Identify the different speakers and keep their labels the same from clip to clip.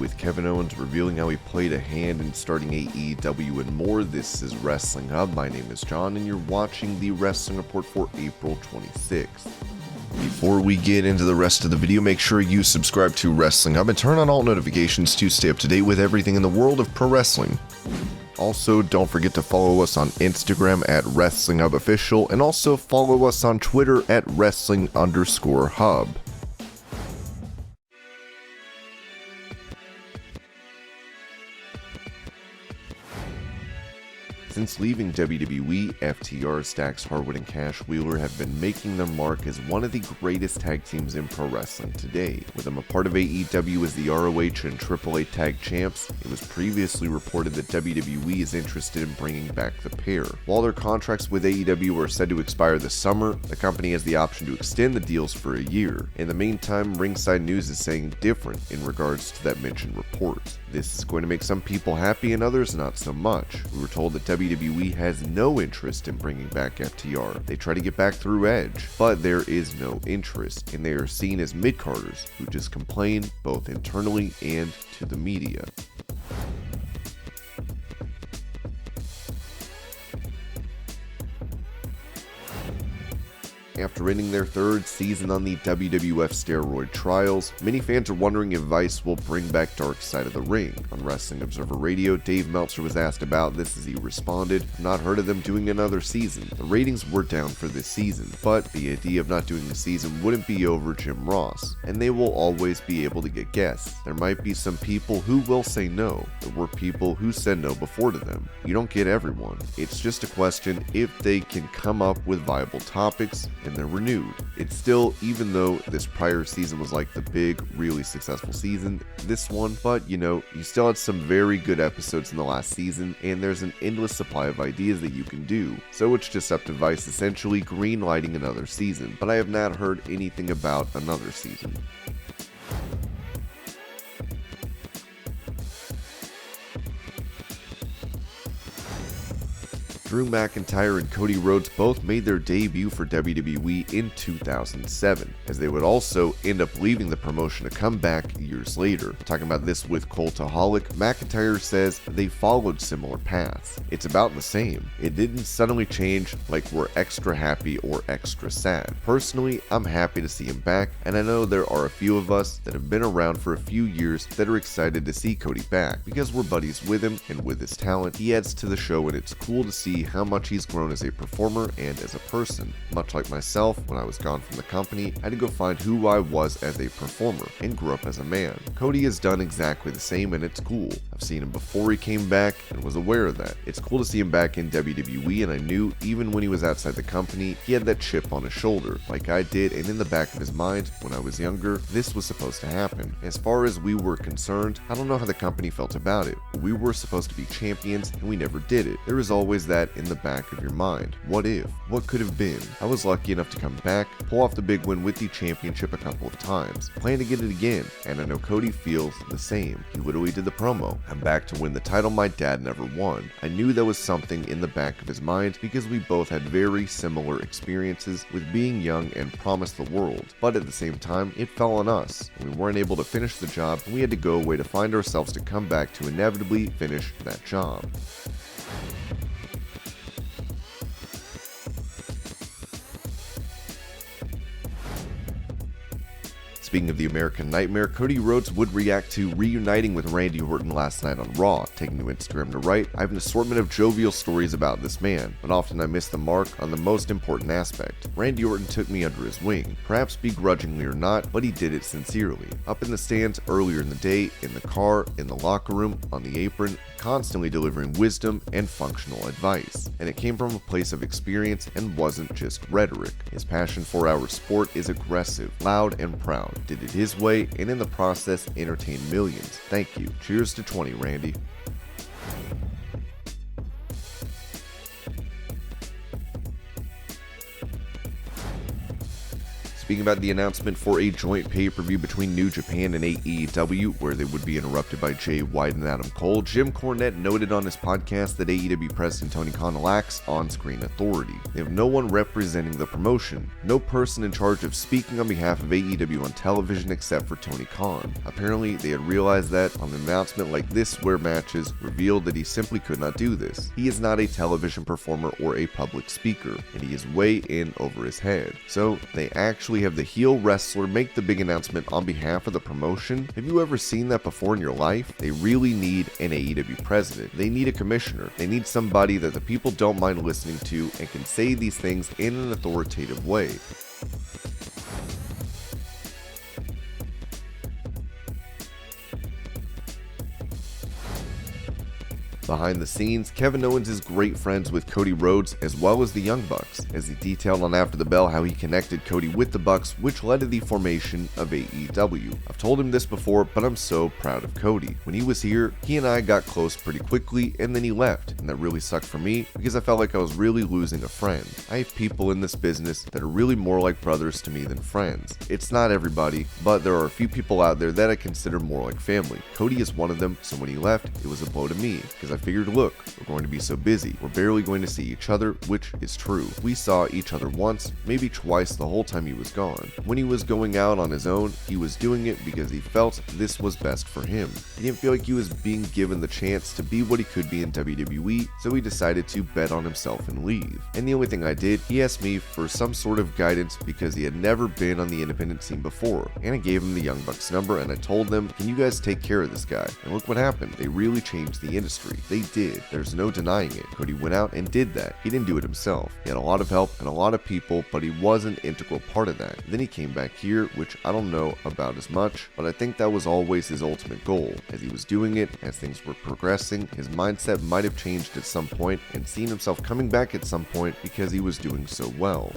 Speaker 1: with Kevin Owens revealing how he played a hand in starting AEW and more. This is Wrestling Hub. My name is John and you're watching the Wrestling Report for April 26th. Before we get into the rest of the video, make sure you subscribe to Wrestling Hub and turn on all notifications to stay up to date with everything in the world of pro wrestling. Also, don't forget to follow us on Instagram at WrestlingHubOfficial and also follow us on Twitter at Wrestling_Hub. Since leaving WWE, FTR, Stax, Harwood, and Cash Wheeler have been making their mark as one of the greatest tag teams in pro wrestling today. With them a part of AEW as the ROH and AAA tag champs, it was previously reported that WWE is interested in bringing back the pair. While their contracts with AEW are said to expire this summer, the company has the option to extend the deals for a year. In the meantime, Ringside News is saying different in regards to that mentioned report. This is going to make some people happy and others not so much. We were told that WWE has no interest in bringing back FTR. They try to get back through Edge, but there is no interest, and they are seen as mid-carders who just complain both internally and to the media. After ending their third season on the WWF steroid trials, many fans are wondering if Vice will bring back Dark Side of the Ring. On Wrestling Observer Radio, Dave Meltzer was asked about this as he responded, "I've not heard of them doing another season. The ratings were down for this season, but the idea of not doing the season wouldn't be over Jim Ross, and they will always be able to get guests. There might be some people who will say no. There were people who said no before to them. You don't get everyone. It's just a question if they can come up with viable topics and they're renewed." It's still, even though this prior season was like the big, really successful season, this one, but you still had some very good episodes in the last season, and there's an endless supply of ideas that you can do. So it's just up to Vice essentially greenlighting another season, but I have not heard anything about another season. Drew McIntyre and Cody Rhodes both made their debut for WWE in 2007, as they would also end up leaving the promotion to come back years later. Talking about this with Cultaholic, McIntyre says they followed similar paths. It's about the same. It didn't suddenly change like we're extra happy or extra sad. Personally, I'm happy to see him back, and I know there are a few of us that have been around for a few years that are excited to see Cody back, because we're buddies with him, and with his talent, he adds to the show, and it's cool to see how much he's grown as a performer and as a person. Much like myself, when I was gone from the company, I had to go find who I was as a performer and grew up as a man. Cody has done exactly the same, and it's cool. I've seen him before he came back and was aware of that. It's cool to see him back in WWE, and I knew even when he was outside the company, he had that chip on his shoulder, like I did, and in the back of his mind, when I was younger, this was supposed to happen. As far as we were concerned, I don't know how the company felt about it. We were supposed to be champions, and we never did it. There is always that in the back of your mind. What if? What could have been? I was lucky enough to come back, pull off the big win with the championship a couple of times, plan to get it again, and I know Cody feels the same. He literally did the promo. "I'm back to win the title my dad never won." I knew there was something in the back of his mind because we both had very similar experiences with being young and promised the world, but at the same time, it fell on us. We weren't able to finish the job, and we had to go away to find ourselves to come back to inevitably finish that job. Speaking of the American Nightmare, Cody Rhodes would react to reuniting with Randy Orton last night on Raw. Taking to Instagram to write, "I have an assortment of jovial stories about this man, but often I miss the mark on the most important aspect. Randy Orton took me under his wing, perhaps begrudgingly or not, but he did it sincerely. Up in the stands earlier in the day, in the car, in the locker room, on the apron, constantly delivering wisdom and functional advice. And it came from a place of experience and wasn't just rhetoric. His passion for our sport is aggressive, loud, and proud. Did it his way, and in the process entertained millions. Thank you. Cheers to 20, Randy." Speaking about the announcement for a joint pay-per-view between New Japan and AEW, where they would be interrupted by Jay White and Adam Cole, Jim Cornette noted on his podcast that AEW President Tony Khan lacks on-screen authority. They have no one representing the promotion, no person in charge of speaking on behalf of AEW on television except for Tony Khan. Apparently, they had realized that on an announcement like this where matches revealed that he simply could not do this. He is not a television performer or a public speaker, and he is way in over his head. So they actually have the heel wrestler make the big announcement on behalf of the promotion. Have you ever seen that before in your life? They really need an AEW president. They need a commissioner. They need somebody that the people don't mind listening to and can say these things in an authoritative way. Behind the scenes, Kevin Owens is great friends with Cody Rhodes as well as the Young Bucks, as he detailed on After the Bell how he connected Cody with the Bucks, which led to the formation of AEW. I've told him this before, but I'm so proud of Cody. When he was here, he and I got close pretty quickly, and then he left, and that really sucked for me because I felt like I was really losing a friend. I have people in this business that are really more like brothers to me than friends. It's not everybody, but there are a few people out there that I consider more like family. Cody is one of them, so when he left, it was a blow to me, because I figured, look, we're going to be so busy, we're barely going to see each other, which is true. We saw each other once, maybe twice the whole time he was gone. When he was going out on his own, he was doing it because he felt this was best for him. He didn't feel like he was being given the chance to be what he could be in WWE, so he decided to bet on himself and leave. And the only thing I did, he asked me for some sort of guidance because he had never been on the independent scene before, and I gave him the Young Bucks number and I told them, can you guys take care of this guy? And look what happened, they really changed the industry. They did. There's no denying it. Cody went out and did that. He didn't do it himself. He had a lot of help and a lot of people, but he was an integral part of that. Then he came back here, which I don't know about as much, but I think that was always his ultimate goal. As he was doing it, as things were progressing, his mindset might have changed at some point and seen himself coming back at some point because he was doing so well.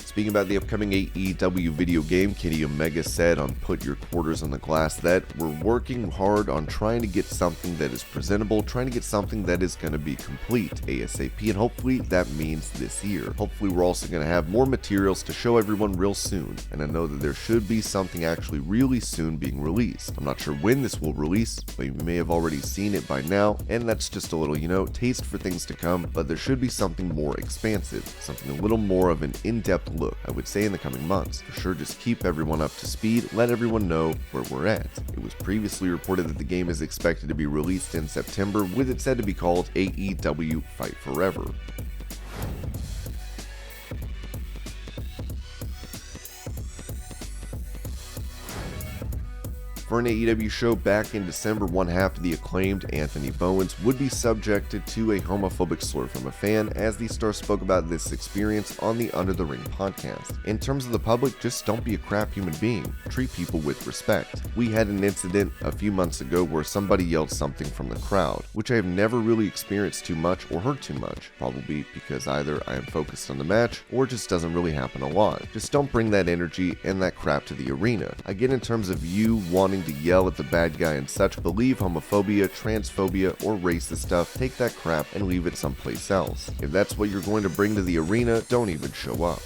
Speaker 1: Speaking about the upcoming AEW video game, Kenny Omega said on Put Your Quarters on the Glass that we're working hard on trying to get something that is presentable, trying to get something that is going to be complete ASAP, and hopefully that means this year. Hopefully we're also going to have more materials to show everyone real soon, and I know that there should be something actually really soon being released. I'm not sure when this will release, but you may have already seen it by now, and that's just a little, taste for things to come, but there should be something more expansive, something a little more of an in-depth look, I would say, in the coming months. For sure, just keep everyone up to speed, let everyone know where we're at. It was previously reported that the game is expected to be released in September, with it said to be called AEW Fight Forever. For an AEW show back in December, one half of the acclaimed Anthony Bowens would be subjected to a homophobic slur from a fan, as the star spoke about this experience on the Under the Ring podcast. In terms of the public, just don't be a crap human being. Treat people with respect. We had an incident a few months ago where somebody yelled something from the crowd, which I have never really experienced too much or heard too much, probably because either I am focused on the match or it just doesn't really happen a lot. Just don't bring that energy and that crap to the arena. I get in terms of you wanting to yell at the bad guy and such, but leave homophobia, transphobia, or racist stuff, take that crap and leave it someplace else. If that's what you're going to bring to the arena, don't even show up.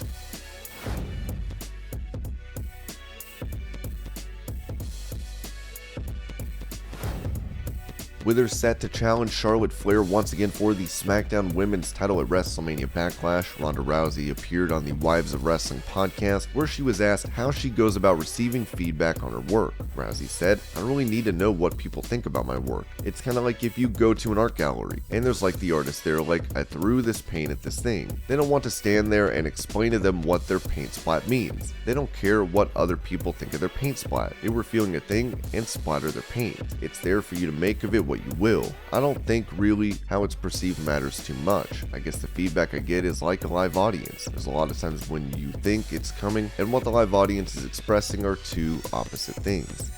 Speaker 1: With her set to challenge Charlotte Flair once again for the SmackDown Women's title at WrestleMania Backlash, Ronda Rousey appeared on the Wives of Wrestling podcast, where she was asked how she goes about receiving feedback on her work. Rousey said, I don't really need to know what people think about my work. It's kind of like if you go to an art gallery, and there's like the artist there like, I threw this paint at this thing. They don't want to stand there and explain to them what their paint splat means. They don't care what other people think of their paint splat. They were feeling a thing and splatter their paint. It's there for you to make of it what you will. I don't think really how it's perceived matters too much. I guess the feedback I get is like a live audience. There's a lot of times when you think it's coming and what the live audience is expressing are two opposite things.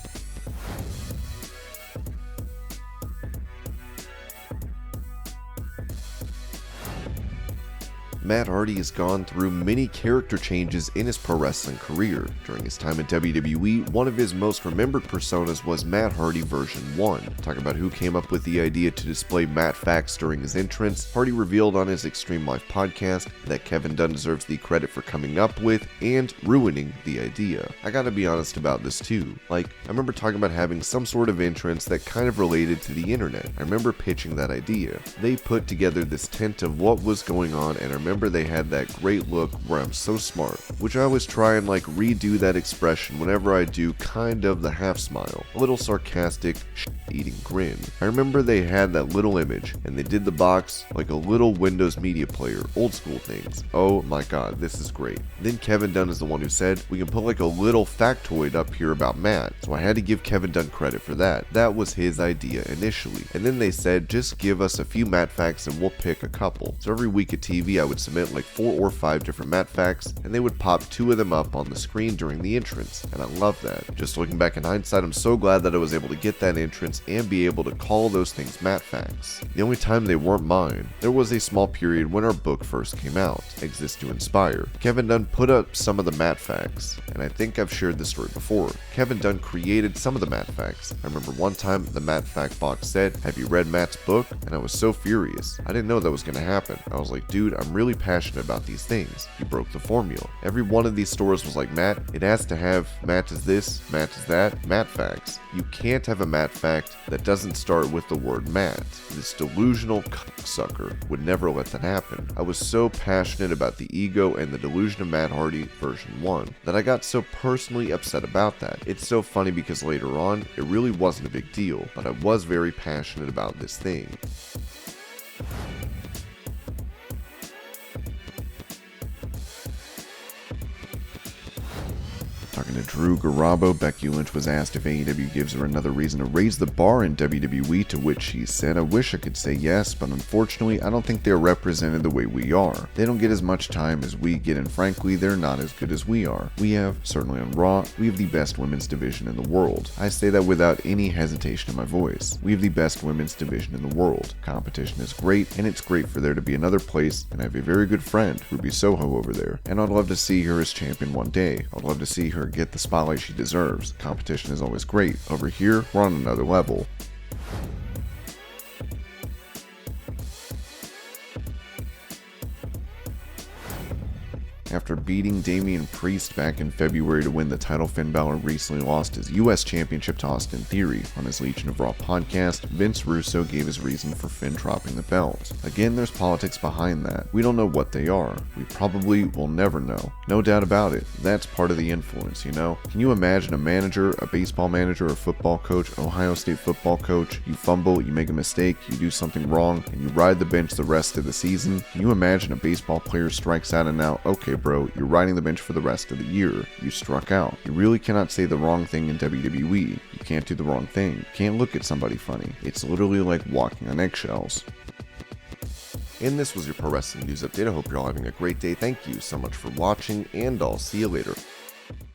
Speaker 1: Matt Hardy has gone through many character changes in his pro wrestling career. During his time at WWE, one of his most remembered personas was Matt Hardy version 1. Talking about who came up with the idea to display Matt facts during his entrance, Hardy revealed on his Extreme Life podcast that Kevin Dunn deserves the credit for coming up with and ruining the idea. I gotta be honest about this too. I remember talking about having some sort of entrance that kind of related to the internet. I remember pitching that idea. They put together this tent of what was going on, and I remember they had that great look where I'm so smart, which I always try and redo that expression whenever I do kind of the half smile, a little sarcastic eating grin. I remember they had that little image, and they did the box like a little Windows media player, old school things. Oh my god, this is great. Then Kevin Dunn is the one who said, we can put a little factoid up here about Matt, so I had to give Kevin Dunn credit for that. That was his idea initially. And then they said, just give us a few Matt facts and we'll pick a couple. So every week at TV I would submit 4 or 5 different Matt facts, and they would pop 2 of them up on the screen during the entrance, and I love that. Just looking back in hindsight, I'm so glad that I was able to get that entrance and be able to call those things Matt facts. The only time they weren't mine, there was a small period when our book first came out, Exist to Inspire. Kevin Dunn put up some of the Matt facts, and I think I've shared this story before. Kevin Dunn created some of the Matt facts. I remember one time the Matt fact box said, have you read Matt's book? And I was so furious. I didn't know that was going to happen. I was like, dude, I'm really passionate about these things. You broke the formula. Every one of these stores was like, Matt, it has to have Matt is this, Matt is that, Matt facts. You can't have a Matt fact that doesn't start with the word Matt. This delusional sucker would never let that happen. I was so passionate about the ego and the delusion of Matt Hardy version 1 that I got so personally upset about that. It's so funny because later on, it really wasn't a big deal, but I was very passionate about this thing. Talking to Drew Garabo, Becky Lynch was asked if AEW gives her another reason to raise the bar in WWE, to which she said, I wish I could say yes, but unfortunately I don't think they're represented the way we are. They don't get as much time as we get, and frankly they're not as good as we are. We have, certainly on Raw, we have the best women's division in the world. I say that without any hesitation in my voice. We have the best women's division in the world. Competition is great, and it's great for there to be another place, and I have a very good friend, Ruby Soho, over there, and I'd love to see her as champion one day. I'd love to see her get the spotlight she deserves. Competition is always great. Over here, we're on another level. After beating Damian Priest back in February to win the title, Finn Balor recently lost his US Championship to Austin Theory. On his Legion of Raw podcast, Vince Russo gave his reason for Finn dropping the belt. Again, there's politics behind that. We don't know what they are. We probably will never know. No doubt about it. That's part of the influence, you know? Can you imagine a manager, a baseball manager, a football coach, Ohio State football coach, you fumble, you make a mistake, you do something wrong, and you ride the bench the rest of the season? Can you imagine a baseball player strikes out and now, okay bro, you're riding the bench for the rest of the year. You struck out. You really cannot say the wrong thing in WWE. You can't do the wrong thing. You can't look at somebody funny. It's literally like walking on eggshells. And this was your Pro Wrestling News Update. I hope you're all having a great day. Thank you so much for watching, and I'll see you later.